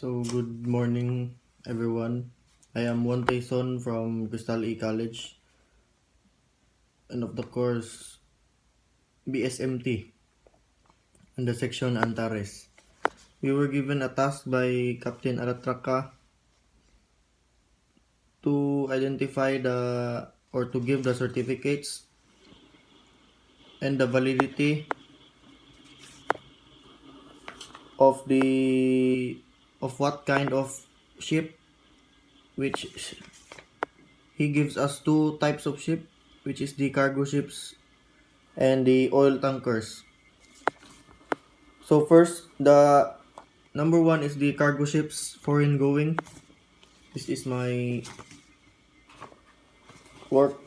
So good morning everyone. I am Juan Tyson from Crystal E College and of the course BSMT in the section Antares. We were given a task by Captain Aratraca to identify or to give the certificates and the validity of what kind of ship, which he gives us two types of ship, which is the cargo ships and the oil tankers. So first, the number one is the cargo ships foreign going. This is my work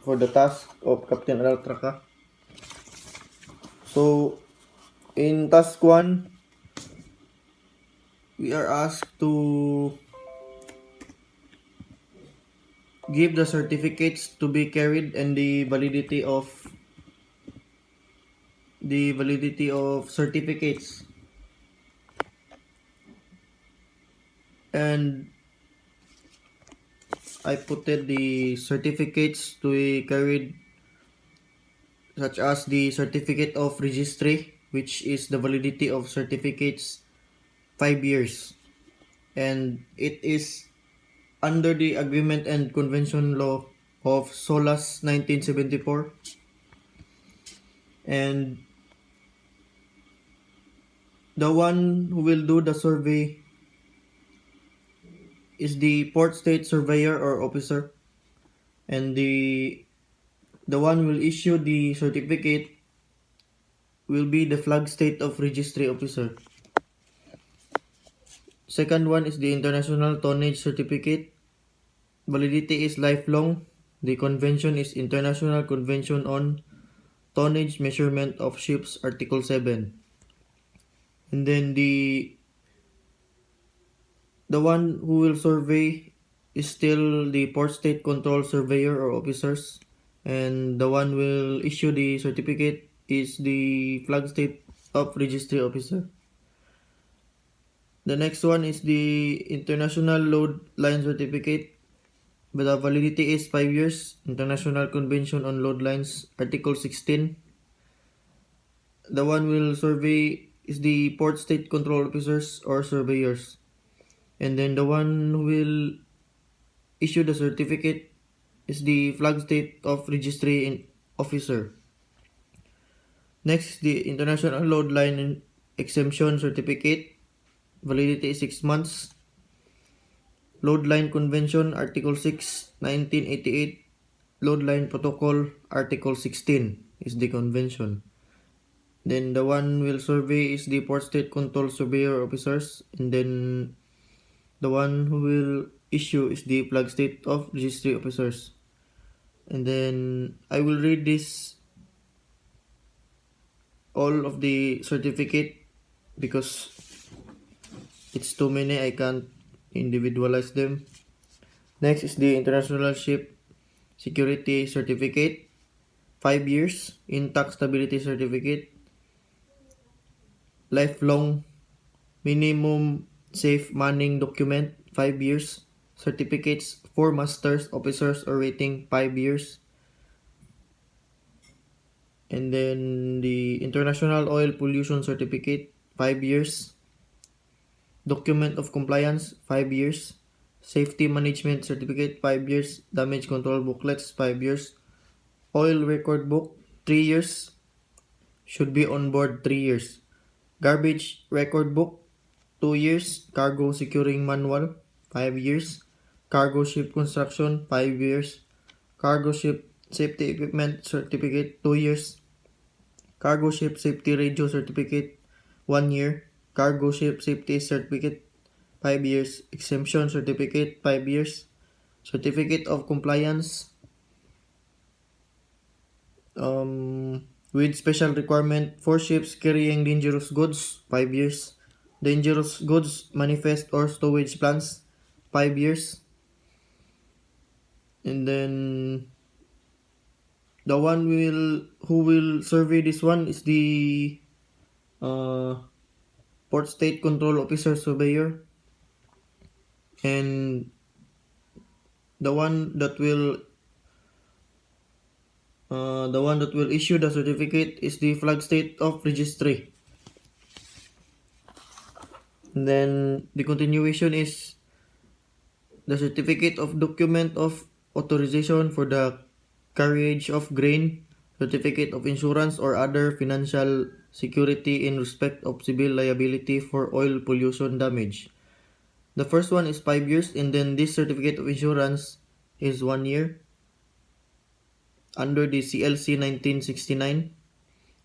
for the task of Captain Altraka. So in task 1, we are asked to give the certificates to be carried and the validity of certificates. And I put the certificates to be carried, such as the certificate of registry, which is the validity of certificates 5 years, and it is under the Agreement and Convention Law of SOLAS 1974. And the one who will do the survey is the Port State Surveyor or Officer, and the one will issue the certificate will be the Flag State of Registry Officer. Second one is the International Tonnage Certificate. Validity is lifelong. The convention is International Convention on Tonnage Measurement of Ships, Article 7. And then the one who will survey is still the Port State Control Surveyor or Officers, and the one will issue the certificate is the Flag State of Registry Officer. The next one is the International Load Line Certificate. The validity is 5 years. International Convention on Load Lines, Article 16. The one will survey is the Port State Control Officers or Surveyors. And then the one who will issue the certificate is the Flag State of Registry Officer. Next, the International Load Line Exemption Certificate. Validity is 6 months. Load Line Convention, Article 6, 1988. Load Line Protocol, Article 16 is the convention. Then the one will survey is the Port State Control Surveyor Officers. And then the one who will issue is the Flag State of Registry Officers. And then I will read this all of the certificate because it's too many, I can't individualize them. Next is the International Ship Security Certificate, 5 years. Intact Stability Certificate, lifelong. Minimum Safe Manning Document, 5 years. Certificates for masters, officers, or rating, 5 years. And then the International Oil Pollution Certificate, 5 years. Document of Compliance, 5 years. Safety Management Certificate, 5 years. Damage Control Booklets, 5 years. Oil Record Book, 3 years. Should be on board 3 years. Garbage Record Book, 2 years. Cargo Securing Manual, 5 years. Cargo Ship Construction, 5 years. Cargo Ship Safety Equipment Certificate, 2 years. Cargo Ship Safety Radio Certificate, 1 year. Cargo Ship Safety Certificate, 5 years. Exemption Certificate, 5 years. Certificate of Compliance with Special Requirement for ships carrying dangerous goods, 5 years. Dangerous Goods Manifest or Stowage Plans, 5 years. And then the one who will survey this one is the Port State Control Officer Surveyor. and the one that will issue the certificate is the flag state of registry. And then the continuation is the certificate of document of authorization for the carriage of grain, certificate of insurance or other financial security in respect of civil liability for oil pollution damage. The first one is 5 years, and then this certificate of insurance is 1 year under the CLC 1969.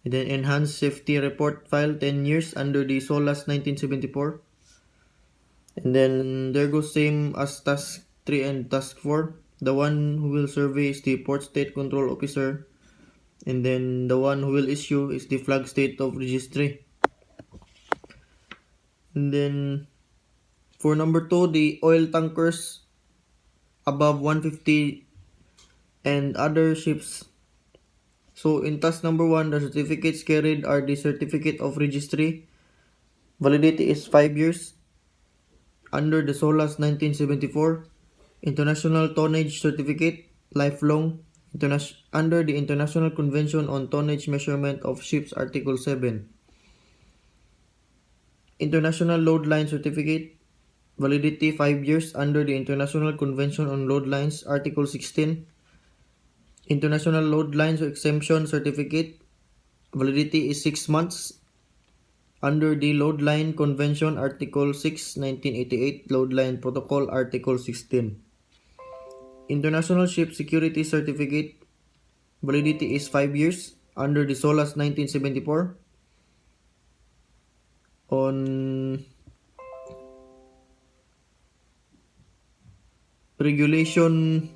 And then enhanced safety report file 10 years under the SOLAS 1974. And then there goes same as task 3 and task 4. The one who will survey is the port state control officer. And then the one who will issue is the flag state of registry. And then for number 2, the oil tankers above 150 and other ships. So in task number 1, the certificates carried are the certificate of registry. Validity is 5 years under the SOLAS 1974. International Tonnage Certificate, lifelong, under the International Convention on Tonnage Measurement of Ships, Article 7. International Load Line Certificate, validity 5 years under the International Convention on Load Lines, Article 16. International Load Lines Exemption Certificate, validity is 6 months under the Load Line Convention, Article 6, 1988, Load Line Protocol, Article 16. International Ship Security Certificate, validity is 5 years under the SOLAS 1974. On Regulation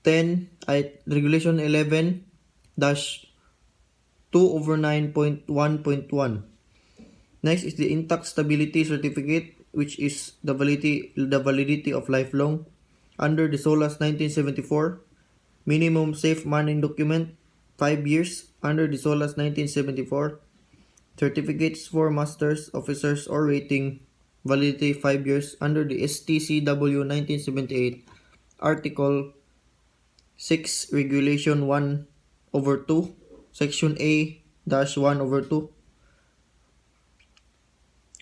11 2/9.1.1. Next is the Intact Stability Certificate, which is the validity of lifelong under the SOLAS 1974. Minimum Safe Manning Document, 5 years under the SOLAS 1974. Certificates for masters, officers, or rating, validity 5 years under the STCW 1978, Article 6, Regulation 1/2, Section A-1/2.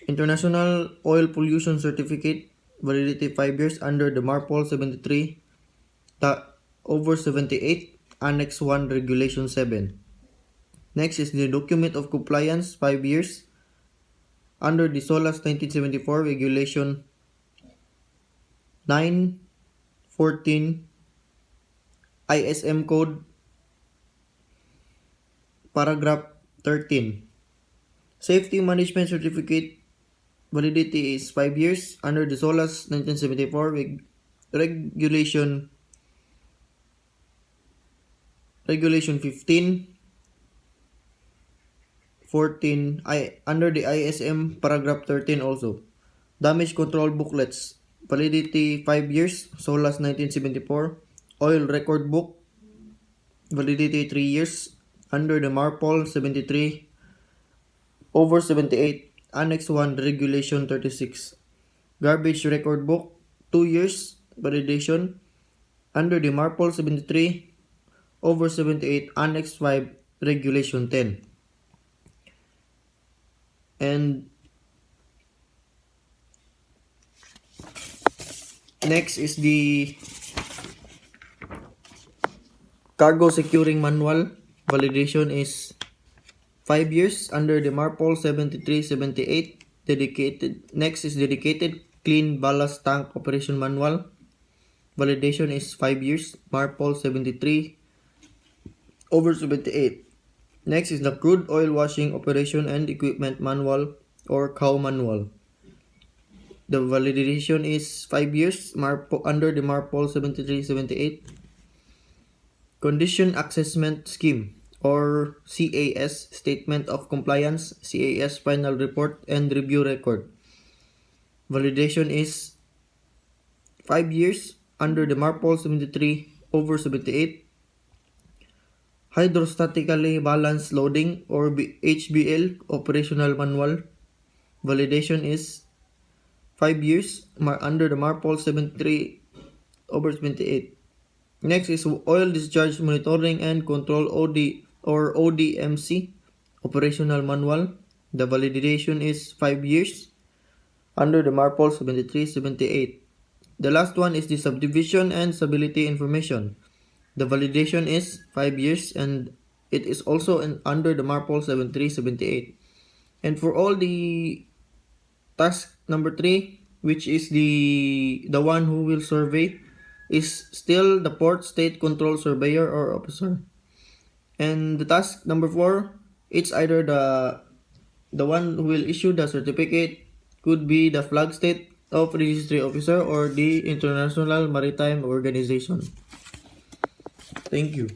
International Oil Pollution Certificate, validity 5 years under the MARPOL 73/78, Annex 1, Regulation 7. Next is the Document of Compliance, 5 years under the SOLAS 1974, Regulation 914, ISM Code, Paragraph 13. Safety Management Certificate, validity is 5 years under the SOLAS 1974, Regulation 15, 14, under the ISM Paragraph 13 also. Damage Control Booklets, validity 5 years, SOLAS 1974. Oil Record Book, validity 3 years under the MARPOL 73/78, Annex 1, Regulation 36. Garbage Record Book, 2 years validation under the MARPOL 73/78, Annex 5, Regulation 10. And next is the Cargo Securing Manual, validation is 5 years under the MARPOL 73/78. Next is Dedicated Clean Ballast Tank Operation Manual, validation is 5 years, MARPOL 73/78. Next is the Crude Oil Washing Operation and Equipment Manual, or COW Manual. The validation is 5 years under the MARPOL 73/78. Condition Assessment Scheme, or CAS, Statement of Compliance, CAS Final Report and Review Record. Validation is 5 years under the MARPOL 73/78. Hydrostatically Balanced Loading, or HBL, Operational Manual. validation is 5 years under the MARPOL 73/78. Next is oil discharge monitoring and control ODMC operational manual. The validation is 5 years under the MARPOL 73/78. The last one is the subdivision and stability information. The validation is 5 years and it is also under the MARPOL 73/78. And for all the task number 3, which is the one who will survey, is still the port state control surveyor or officer. And the task number 4, it's either the one who will issue the certificate could be the flag state of registry officer or the International Maritime Organization. Thank you.